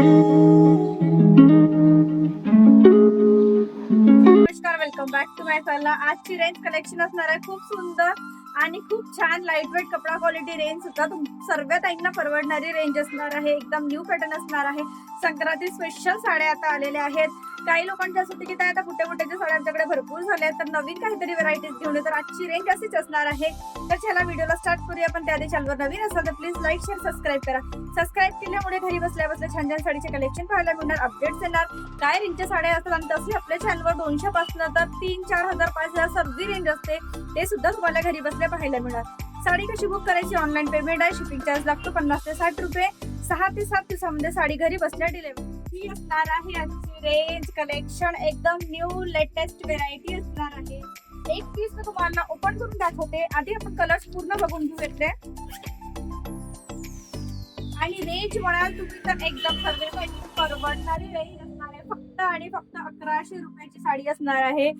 नमस्कार, welcome back to my channel. आजची range collection असणार आहे खूप सुंदर आणि खूप छान लाईट वेट कपडा क्वालिटी रेंज सुद्धा सर्व ताईंना परवडणारी रेंज असणार आहे। एकदम न्यू पॅटर्न असणार आहे। संक्रांती स्पेशल साड्या आता आलेल्या आहेत। काही लोकांच्या असं होते की त्या आता बुट्टे बुट्ट्याच्या साड्या आमच्याकडे भरपूर झाल्या आहेत, तर नवीन काहीतरी व्हरायटीज घेऊन तर आजची रेंज अशीच असणार आहे। तर चला व्हिडिओला स्टार्ट करूया। पण त्याआधी चॅनलवर नवीन असाल तर प्लीज लाईक शेअर सबस्क्राईब करा। सबस्क्राईब केल्यामुळे घरी बसल्या बसल्या छान छान साडीचे कलेक्शन पाहायला मिळणार, अपडेट्स येणार, काय रेंजच्या साड्या असतात आणि तसे आपल्या चॅनलवर 200 पासून तर 3-4 हजार 5,000 सर्दी रेंज असते, ते सुद्धा तुम्हाला घरी बसल्या पाहायला मिळणार। साडी कशी बुक करायची? ऑनलाईन पेमेंट आहे, शिपिंग चार्ज लागतो 50 ते 60 रुपये। 6 ते 7 दिवसामध्ये साडी घरी बसल्या डिलिव्हरी ही असणार आहे। आजची रेंज कलेक्शन एकदम न्यू लेटेस्ट व्हेरायटी असणार आहे। एक पीस तुम्हाला ओपन करून दाखवते। आधी आपण कलर्स पूर्ण बघून घेऊ येते आणि रेंज म्हणाल तुम्ही तर एकदम सर्व परवडणारी रेंज असणार आहे। फक्त आणि फक्त 1100 रुपयाची साडी असणार आहे।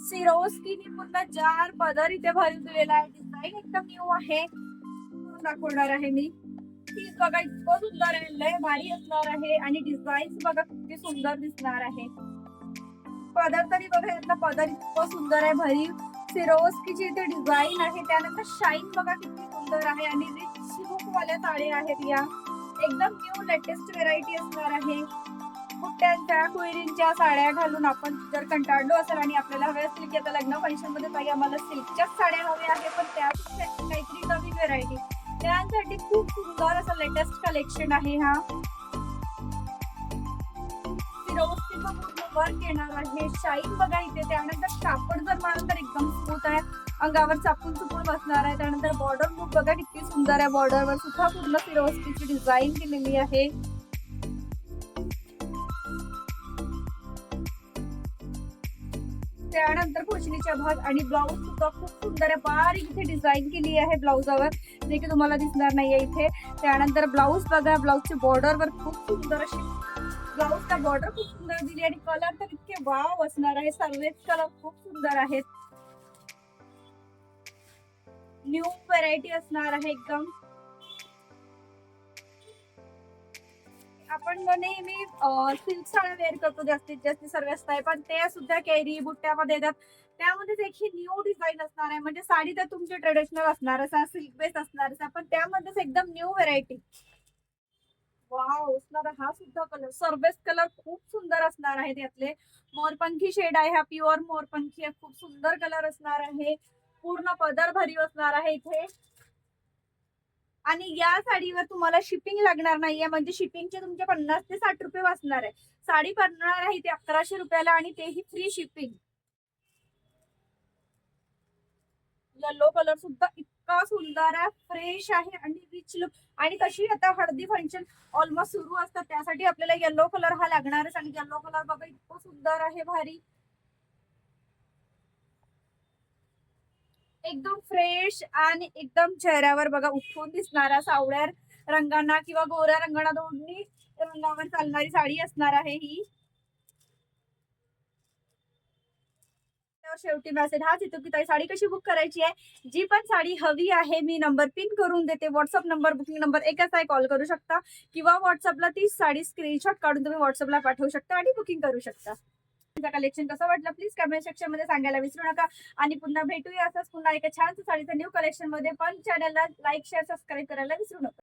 सिरोस्कीनी पूर्ण जार पदर इथे भरून दिलेला आहे। डिझाईन एकदम न्यू आहे, दाखवणार आहे मी। पीस बघा इतकं सुंदर आहे, लय भारी असणार आहे आणि डिझाईन बघा किती सुंदर दिसणार आहे। पदर तरी बघा, यातला पदर इतकं सुंदर आहे, भरीव सिरोस्कीची इथे डिझाईन आहे। त्यानंतर शाईन बघा किती सुंदर आहे आणि रिच लुक वाल्या साड्या आहेत या। एकदम न्यू लेटेस्ट व्हेरायटी असणार आहे। बुट्ट्यांच्या कुईरींच्या साड्या घालून आपण जर कंटाळलो असेल आणि आपल्याला हवे असतील की आता लग्न फंक्शन मध्ये काही आम्हाला सिल्कच्याच साड्या हव्या आहेत, पण त्यापेक्षा काहीतरी नवीन व्हेरायटी, त्यासाठी खूप सुंदर असं लेटेस्ट कलेक्शन आहे हा। सिरोस्कीचं पूर्ण वर्क येणार आहे। शाईन बघा इथे। त्यानंतर कापड जर मारलं तर एकदम स्मूथ आहे, अंगावर चापून चुपून बसणार आहे। त्यानंतर बॉर्डर लुक बघा किती सुंदर आहे, बॉर्डरवर सुद्धा पूर्ण सिरोस्कीची डिझाईन केलेली आहे। त्यानंतर पोचणीचा भाग आणि ब्लाउज सुद्धा खूप सुंदर आहे, बारीक इथे डिझाईन केली आहे ब्लाउजावर, जे की तुम्हाला दिसणार नाहीये इथे। त्यानंतर ब्लाउज बघा, ब्लाउजची बॉर्डरवर खूप सुंदर अशी ब्लाउजचा बॉर्डर खूप सुंदर दिली आणि कलर तर इतके वाव असणार आहे। सर्वच कलर खूप सुंदर आहेत, न्यू व्हरायटी असणार आहे एकदम। आपण नेहमी सिल्क साड्या वेअर करतो जास्तीत जास्त सर्व असतात, पण ते सुद्धा केरी बुट्ट्यामध्ये येतात। त्यामध्येच एक ही न्यू डिझाईन असणार आहे, म्हणजे साडी तर तुमची ट्रेडिशनल असणार असा, सिल्क बेस असणार असा, पण त्यामध्येच एकदम न्यू व्हरायटी वाव असणार। हा सुद्धा कलर सर्वेस कलर खूप सुंदर असणार आहे। त्यातले मोरपंखी शेड आहे, हा प्युअर मोरपंखी आहे, खूप सुंदर कलर असणार आहे। पूर्ण पदर भरीव असणार आहे इथे आणि या साडीवर तुम्हाला शिपिंग लागणार नाहीये, म्हणजे शिपिंगचे तुमचे 50 ते 60 रुपये वाचणार आहे। साडी पडणार आहे ते 1100 रुपयाला आणि तेही फ्री शिपिंग। येलो कलर सुद्धा इतका सुंदर आहे, फ्रेश आहे आणि रिच लुक। आणि तशी आता हळदी फंक्शन ऑलमोस्ट सुरू असतात, त्यासाठी आपल्याला येलो कलर हा लागणारच आणि येलो कलर बघा इतकं सुंदर आहे, भारी एकदम फ्रेश आणि एकदम चेहऱ्यावर बघा उठून दिसणारा सावळ्या रंगांना किंवा गोऱ्या रंगांना दोन्ही रंगावर चालणारी साडी असणार आहे ही। शेवटी मेसेज हाच येतो की ताई साडी कशी बुक करायची आहे। जी पण साडी हवी आहे मी नंबर पिन करून देते, व्हॉट्सअप नंबर बुकिंग नंबर एकच आहे, कॉल करू शकता किंवा व्हॉट्सअपला ती साडी स्क्रीनशॉट काढून तुम्ही व्हॉट्सअपला पाठवू शकता आणि बुकिंग करू शकता। कलेक्शन कसं वाटलं प्लीज कमेंट सेक्शन मध्ये सांगायला विसरू नका आणि पुन्हा भेटूया असंच पुन्हा एका छान साडीचं न्यू कलेक्शन मध्ये। पण चॅनलला लाईक शेअर सबस्क्राईब करायला विसरू नका।